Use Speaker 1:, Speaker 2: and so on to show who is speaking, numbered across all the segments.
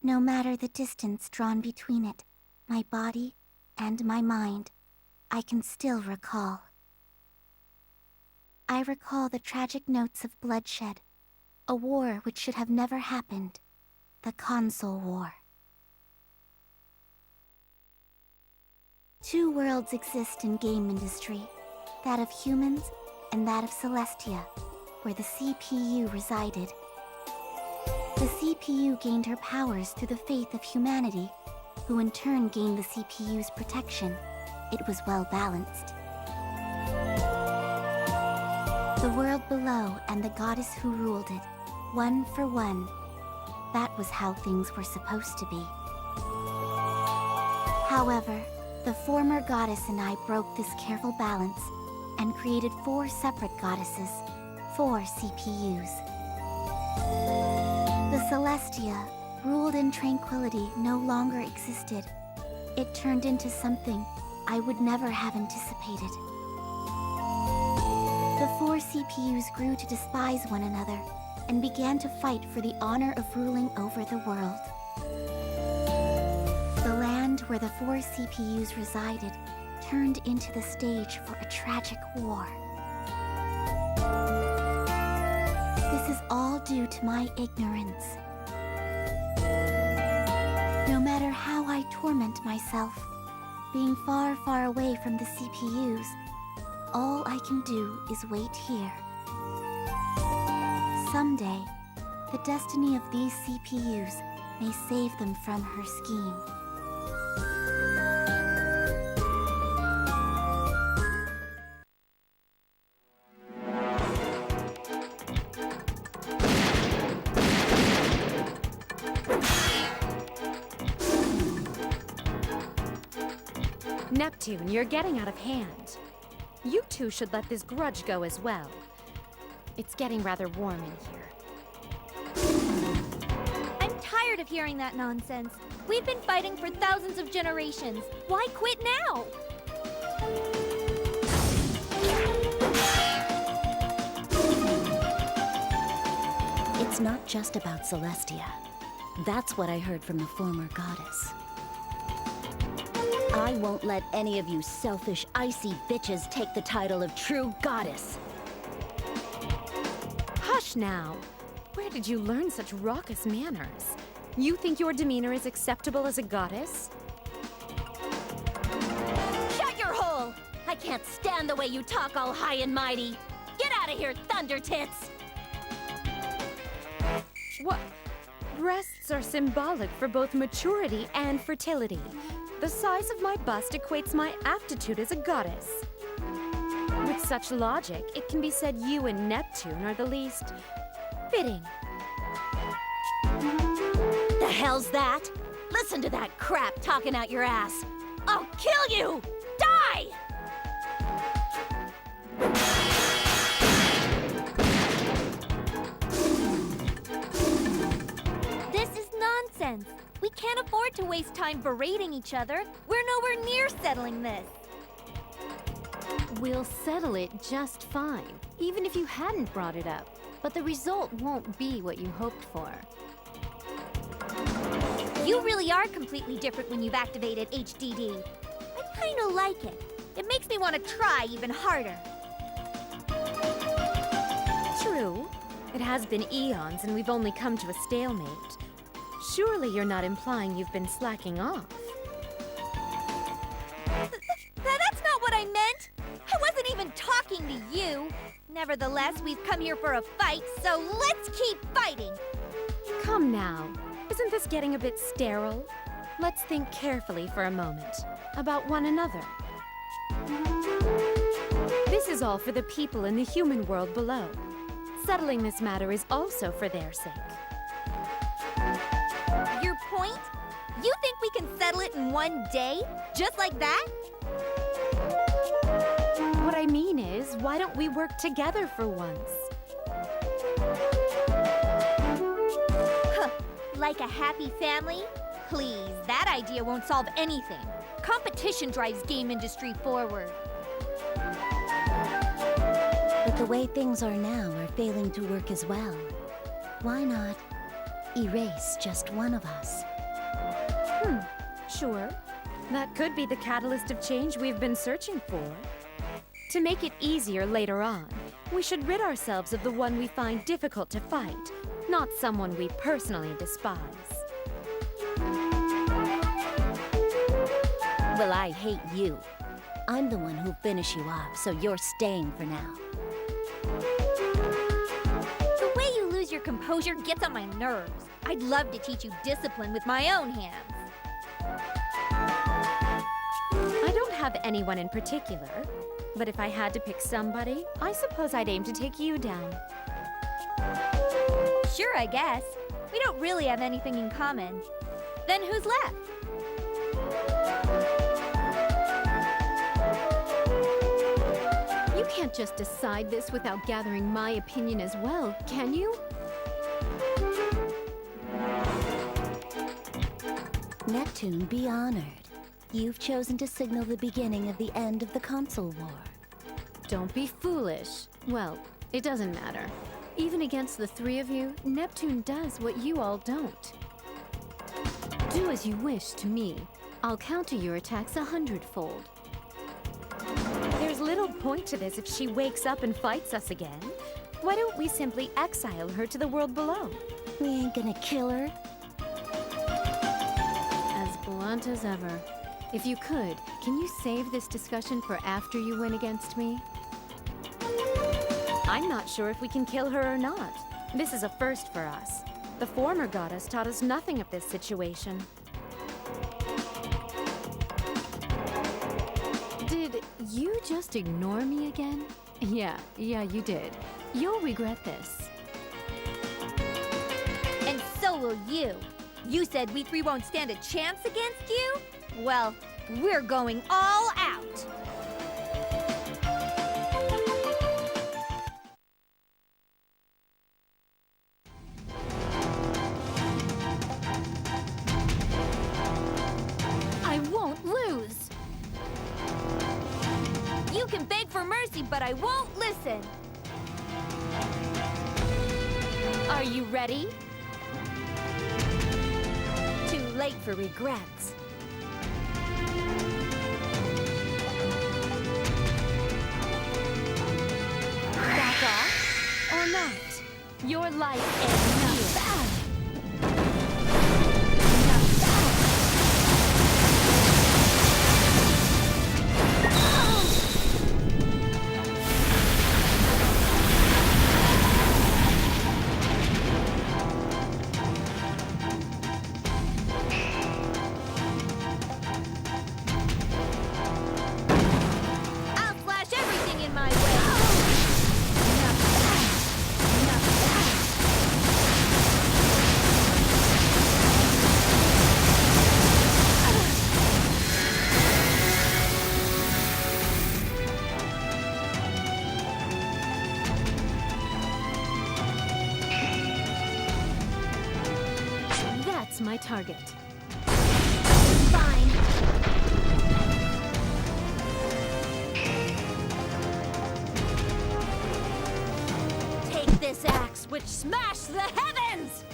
Speaker 1: No matter the distance drawn between it, my body and my mind, I can still recall. I recall the tragic notes of bloodshed, a war which should have never happened, the Console War. Two worlds exist in game industry, that of humans and that of Celestia, where the CPU resided. The CPU gained her powers through the faith of humanity, who in turn gained the CPU's protection. It was well balanced. The world below and the goddess who ruled it, one for one. That was how things were supposed to be. However, the former goddess and I broke this careful balance and created 4 separate goddesses, 4 CPUs. The Celestia, ruled in tranquility, no longer existed. It turned into something I would never have anticipated. The 4 CPUs grew to despise one another and began to fight for the honor of ruling over the world. The land where the 4 CPUs resided turned into the stage for a tragic war. This is all due to my ignorance. No matter how I torment myself, being far, far away from the CPUs, all I can do is wait here. Someday, the destiny of these CPUs may save them from her scheme.
Speaker 2: Neptune, you're getting out of hand. You two should let this grudge go as well. It's getting rather warm in here.
Speaker 3: I'm tired of hearing that nonsense. We've been fighting for thousands of generations. Why quit now?
Speaker 4: It's not just about Celestia. That's what I heard from the former goddess. I won't let any of you selfish, icy bitches take the title of true goddess.
Speaker 2: Hush now! Where did you learn such raucous manners? You think your demeanor is acceptable as a goddess?
Speaker 4: Shut your hole! I can't stand the way you talk all high and mighty. Get out of here, Thunder Tits!
Speaker 2: What? Breasts are symbolic for both maturity and fertility. The size of my bust equates my aptitude as a goddess. With such logic, it can be said you and Neptune are the least fitting.
Speaker 4: The hell's that? Listen to that crap talking out your ass. I'll kill you! Die!
Speaker 3: need to waste time berating each other. We're nowhere near settling this.
Speaker 5: We'll settle it just fine, even if you hadn't brought it up. But the result won't be what you hoped for.
Speaker 3: You really are completely different when you've activated HDD. I kinda like it. It makes me want to try even harder.
Speaker 2: True. It has been eons and we've only come to a stalemate. Surely you're not implying you've been slacking off.
Speaker 3: That's not what I meant! I wasn't even talking to you! Nevertheless, we've come here for a fight, so let's keep fighting!
Speaker 2: Come now. Isn't this getting a bit sterile? Let's think carefully for a moment about one another. This is all for the people in the human world below. Settling this matter is also for their sake.
Speaker 3: Your point? You think we can settle it in one day? Just like that?
Speaker 2: What I mean is, why don't we work together for once?
Speaker 3: Huh. Like a happy family? Please, that idea won't solve anything. Competition drives game industry forward.
Speaker 1: But the way things are now are failing to work as well. Why not erase just one of us?
Speaker 2: Sure. That could be the catalyst of change we've been searching for. To make it easier later on, we should rid ourselves of the one we find difficult to fight, not someone we personally despise.
Speaker 1: Well, I hate you. I'm the one who'll finish you off, so you're staying for now.
Speaker 3: The way you lose your composure gets on my nerves. I'd love to teach you discipline with my own hands.
Speaker 2: I don't have anyone in particular, but if I had to pick somebody, I suppose I'd aim to take you down.
Speaker 3: Sure, I guess. We don't really have anything in common. Then who's left?
Speaker 5: You can't just decide this without gathering my opinion as well, can you?
Speaker 1: Neptune, be honored. You've chosen to signal the beginning of the end of the console war.
Speaker 5: Don't be foolish. Well, it doesn't matter. Even against the three of you, Neptune does what you all don't. Do as you wish to me. I'll counter your attacks 100-fold.
Speaker 2: There's little point to this if she wakes up and fights us again. Why don't we simply exile her to the world below?
Speaker 1: We ain't gonna kill her.
Speaker 5: As blunt as ever. If you could, can you save this discussion for after you win against me?
Speaker 2: I'm not sure if we can kill her or not. This is a first for us. The former goddess taught us nothing of this situation.
Speaker 5: Did you just ignore me again? Yeah, you did. You'll regret this.
Speaker 3: And so will you. You said we three won't stand a chance against you? Well, we're going all out.
Speaker 5: I won't lose!
Speaker 3: You can beg for mercy, but I won't listen.
Speaker 2: Are you ready?
Speaker 3: Too late for regrets.
Speaker 2: Back off or not? Your life ends here.
Speaker 3: I'll slash everything in my way.
Speaker 5: That's my target.
Speaker 4: this axe which smashed the heavens!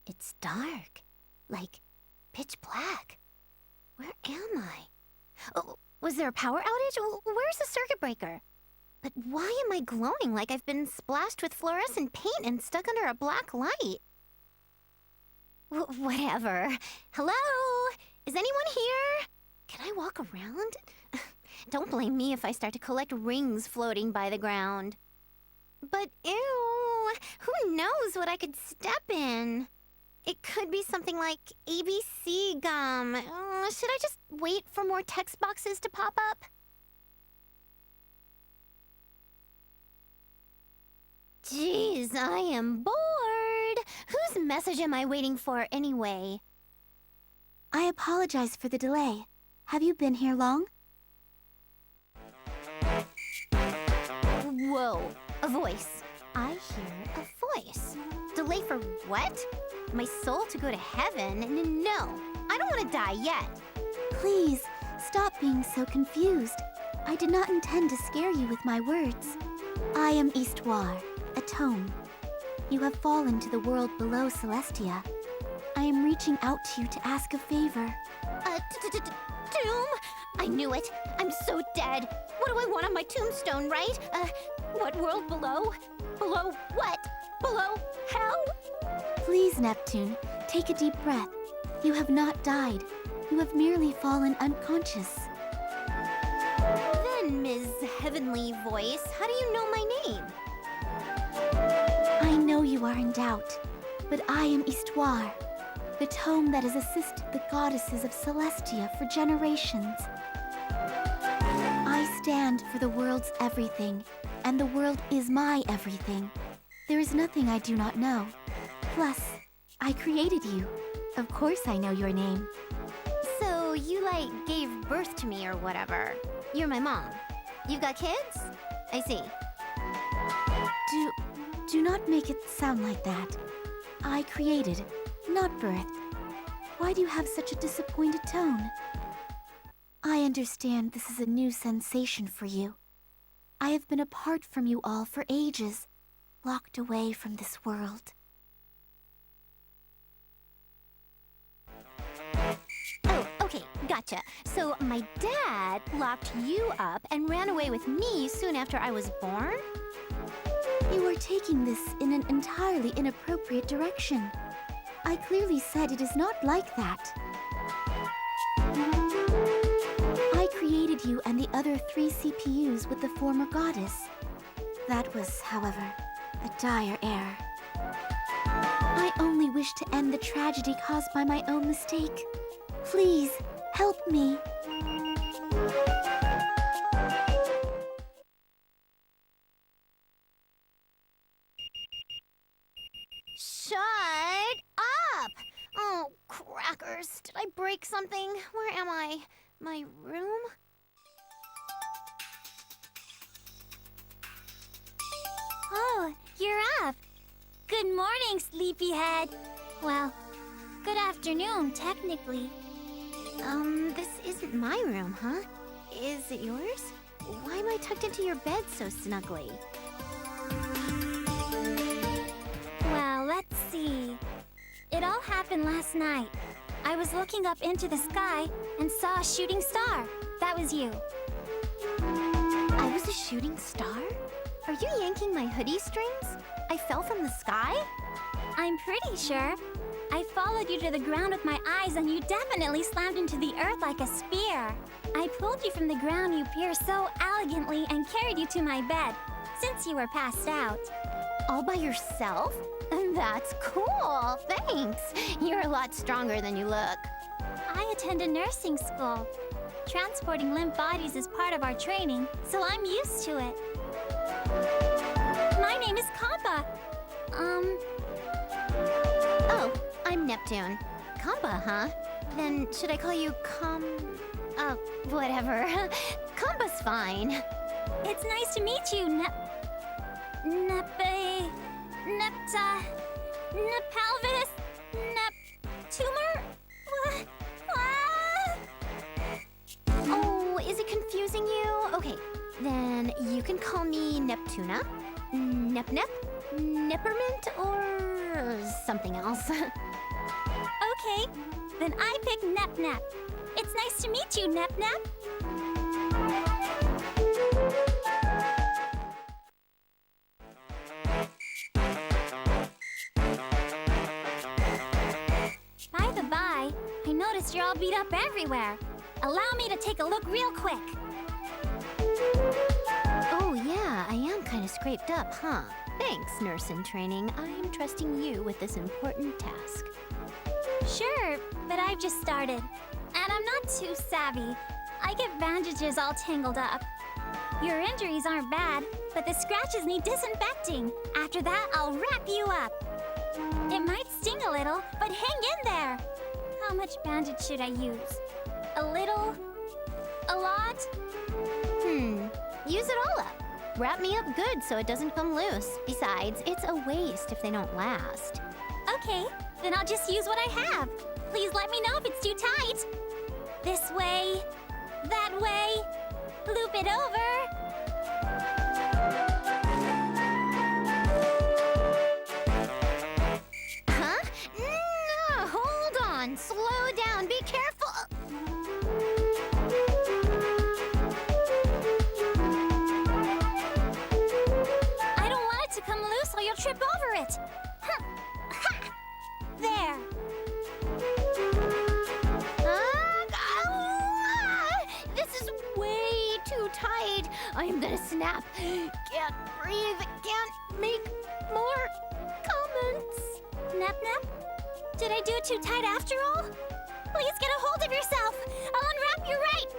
Speaker 1: It's dark. Like, pitch black. Where am I? Oh, was there a power outage? Where's the circuit breaker? But why am I glowing like I've been splashed with fluorescent paint and stuck under a black light? Whatever. Hello? Is anyone here? Can I walk around? Don't blame me if I start to collect rings floating by the ground. But ew, who knows what I could step in? It could be something like ABC gum. Should I just wait for more text boxes to pop up? Jeez, I am bored. Whose message am I waiting for anyway? I apologize for the delay. Have you been here long? Whoa, a voice. I hear a voice. Delay for what? My soul to go to heaven? No, I don't want to die yet. Please, stop being so confused. I did not intend to scare you with my words. I am Eastwar, a tome. You have fallen to the world below Celestia. I am reaching out to you to ask a favor. Tomb? I knew it. I'm so dead. What do I want on my tombstone, right? What world below? Below what? Below hell? Please, Neptune, take a deep breath. You have not died. You have merely fallen unconscious. Then, Ms. Heavenly Voice, how do you know my name? I know you are in doubt, but I am Eastwar, the tome that has assisted the goddesses of Celestia for generations. I stand for the world's everything, and the world is my everything. There is nothing I do not know. Plus, I created you. Of course I know your name. So you, gave birth to me or whatever. You're my mom. You've got kids? I see. Do not make it sound like that. I created, not birthed. Why do you have such a disappointed tone? I understand this is a new sensation for you. I have been apart from you all for ages, locked away from this world. Oh, okay, gotcha. So my dad locked you up and ran away with me soon after I was born? You are taking this in an entirely inappropriate direction. I clearly said it is not like that. I created you and the other 3 CPUs with the former goddess. That was, however, a dire error. I only wish to end the tragedy caused by my own mistake. Please, help me. Shut up! Oh, crackers. Did I break something? Where am I? My room?
Speaker 3: Oh, you're up. Good morning, sleepyhead. Well, good afternoon, technically.
Speaker 1: This isn't my room, huh? Is it yours? Why am I tucked into your bed so snugly?
Speaker 3: Well, let's see. It all happened last night. I was looking up into the sky and saw a shooting star. That was you.
Speaker 1: I was a shooting star? Are you yanking my hoodie strings? I fell from the sky?
Speaker 3: I'm pretty sure. I followed you to the ground with my eyes and you definitely slammed into the earth like a spear. I pulled you from the ground, you peer, so elegantly and carried you to my bed, since you were passed out.
Speaker 1: All by yourself? That's cool, thanks. You're a lot stronger than you look.
Speaker 3: I attend a nursing school. Transporting limp bodies is part of our training, so I'm used to it. My name is Compa.
Speaker 1: Oh, I'm Neptune. Compa, huh? Then should I call you whatever. Compa's fine.
Speaker 3: It's nice to meet you, Nepalvis? Neptumor?
Speaker 1: Oh, is it confusing you? Okay, then you can call me Neptuna, Nep, Nippermint, or something else.
Speaker 3: Okay, then I pick Nep. It's nice to meet you, Nep. By the by, I noticed you're all beat up everywhere. Allow me to take a look real quick.
Speaker 1: Oh yeah, I am kind of scraped up, huh? Thanks, nurse in training. I'm trusting you with this important task.
Speaker 3: Sure, but I've just started. And I'm not too savvy. I get bandages all tangled up. Your injuries aren't bad, but the scratches need disinfecting. After that, I'll wrap you up. It might sting a little, but hang in there. How much bandage should I use? A little? A lot?
Speaker 1: Use it all up. Wrap me up good so it doesn't come loose. Besides, it's a waste if they don't last.
Speaker 3: Okay, then I'll just use what I have. Please let me know if it's too tight. This way, that way, loop it over.
Speaker 1: Huh? No, hold on. Slow down. Be careful.
Speaker 3: I don't want it to come loose or you'll trip over it. Ha! There.
Speaker 1: This is way too tight. I'm gonna snap. Can't breathe. Can't make more comments.
Speaker 3: Nep? Did I do it too tight after all? Please get a hold of yourself. I'll unwrap you right.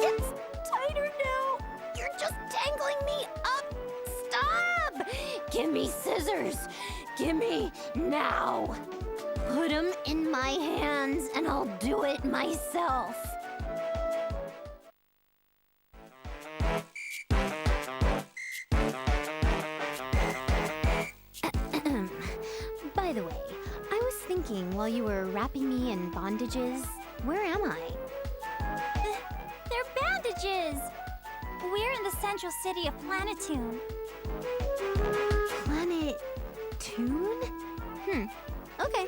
Speaker 1: It's tighter now. You're just tangling me up. Stop! Give me scissors. Give me now. Put them in my hands and I'll do it myself. By the way, I was thinking while you were wrapping me in bandages, where am I?
Speaker 3: They're bandages. We're in the central city of Planetoon.
Speaker 1: Planet Toon? Okay.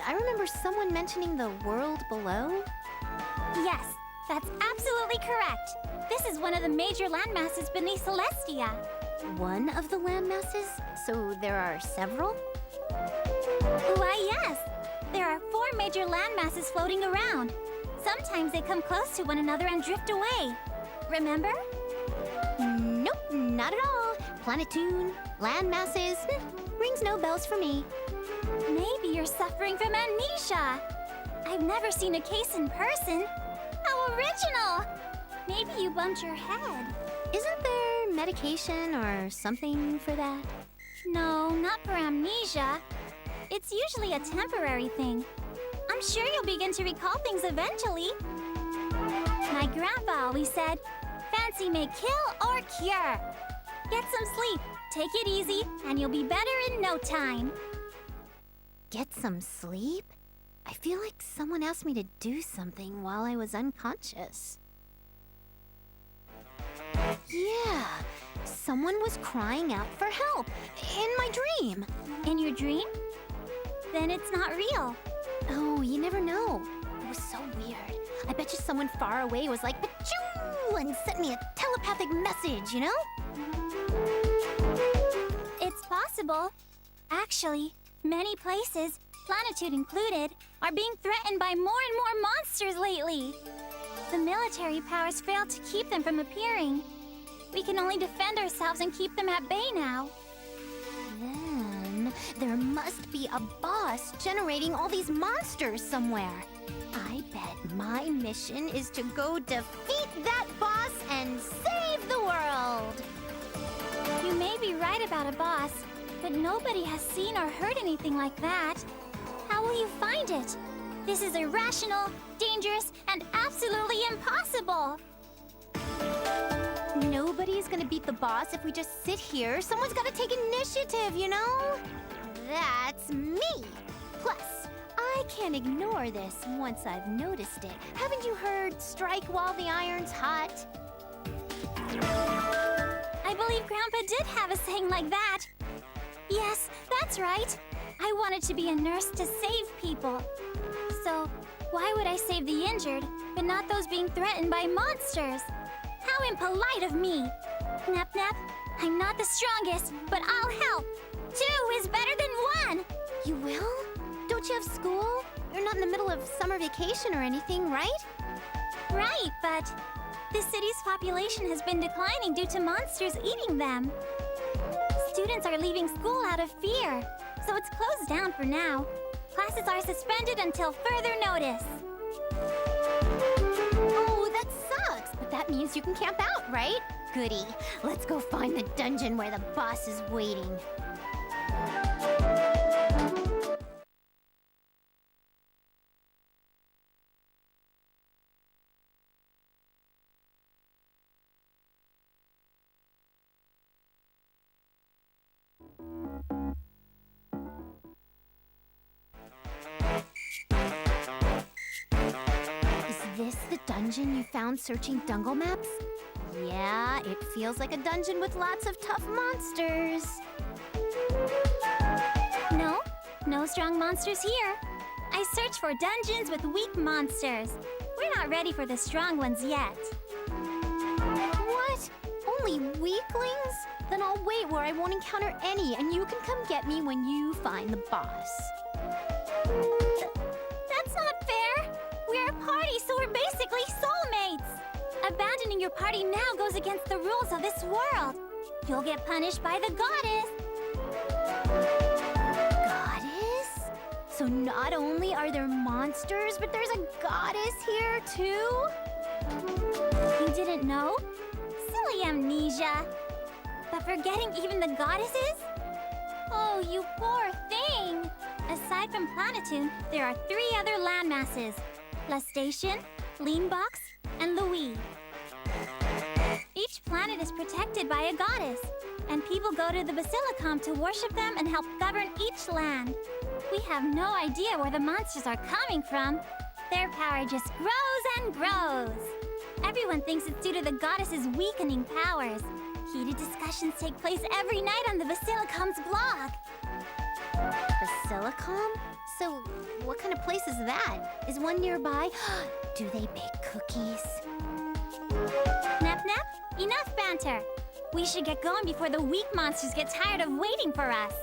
Speaker 1: I remember someone mentioning the world below.
Speaker 3: Yes, that's absolutely correct. This is one of the major landmasses beneath Celestia.
Speaker 1: One of the landmasses? So there are several?
Speaker 3: Why, yes. There are 4 major landmasses floating around. Sometimes they come close to one another and drift away. Remember?
Speaker 1: Nope, not at all. Planetoon, landmasses, rings no bells for me.
Speaker 3: Maybe you're suffering from amnesia. I've never seen a case in person. How original! Maybe you bumped your head.
Speaker 1: Isn't there medication or something for that?
Speaker 3: No, not for amnesia. It's usually a temporary thing. I'm sure you'll begin to recall things eventually. My grandpa always said, fancy may kill or cure. Get some sleep, take it easy, and you'll be better in no time.
Speaker 1: Get some sleep? I feel like someone asked me to do something while I was unconscious. Yeah, someone was crying out for help in my dream.
Speaker 3: In your dream? Then it's not real.
Speaker 1: Oh, you never know. It was so weird. I bet you someone far away was like, "Pachoo!" and sent me a telepathic message, you know?
Speaker 3: It's possible. Actually, many places, Planetoon included, are being threatened by more and more monsters lately. The military powers failed to keep them from appearing. We can only defend ourselves and keep them at bay now.
Speaker 1: Then, mean, there must be a boss generating all these monsters somewhere. I bet my mission is to go defeat that boss and save the world!
Speaker 3: You may be right about a boss, but nobody has seen or heard anything like that. How will you find it? This is irrational, dangerous, and absolutely impossible!
Speaker 1: Nobody's gonna beat the boss if we just sit here. Someone's gotta take initiative, you know? That's me! Plus, I can't ignore this once I've noticed it. Haven't you heard, strike while the iron's hot?
Speaker 3: I believe Grandpa did have a saying like that. Yes, that's right. I wanted to be a nurse to save people. So, why would I save the injured, but not those being threatened by monsters? How impolite of me! Nap Nap, I'm not the strongest, but I'll help. 2 is better than 1!
Speaker 1: You will? Don't you have school? You're not in the middle of summer vacation or anything, right?
Speaker 3: Right, but the city's population has been declining due to monsters eating them. Students are leaving school out of fear, so it's closed down for now. Classes are suspended until further notice.
Speaker 1: Oh, that sucks! But that means you can camp out, right? Goody. Let's go find the dungeon where the boss is waiting. Is this the dungeon you found searching Dungle Maps? Yeah, it feels like a dungeon with lots of tough monsters.
Speaker 3: No strong monsters here. I search for dungeons with weak monsters. We're not ready for the strong ones yet.
Speaker 1: What? Only weaklings? Then I'll wait where I won't encounter any, and you can come get me when you find the boss.
Speaker 3: That's not fair! We're a party, so we're basically soulmates! Abandoning your party now goes against the rules of this world. You'll get punished by the goddess.
Speaker 1: Goddess? So not only are there monsters, but there's a goddess here too?
Speaker 3: You didn't know? Silly amnesia. But forgetting even the goddesses? Oh, you poor thing! Aside from Planetoon, there are 3 other landmasses. Lustation, Leanbox, and Louis. Each planet is protected by a goddess, and people go to the Basilicom to worship them and help govern each land. We have no idea where the monsters are coming from. Their power just grows and grows. Everyone thinks it's due to the goddess's weakening powers. Heated discussions take place every night on the Basilicom's blog.
Speaker 1: Basilicom? So, what kind of place is that? Is one nearby? Do they bake cookies?
Speaker 3: Nap Nap, enough banter. We should get going before the weak monsters get tired of waiting for us.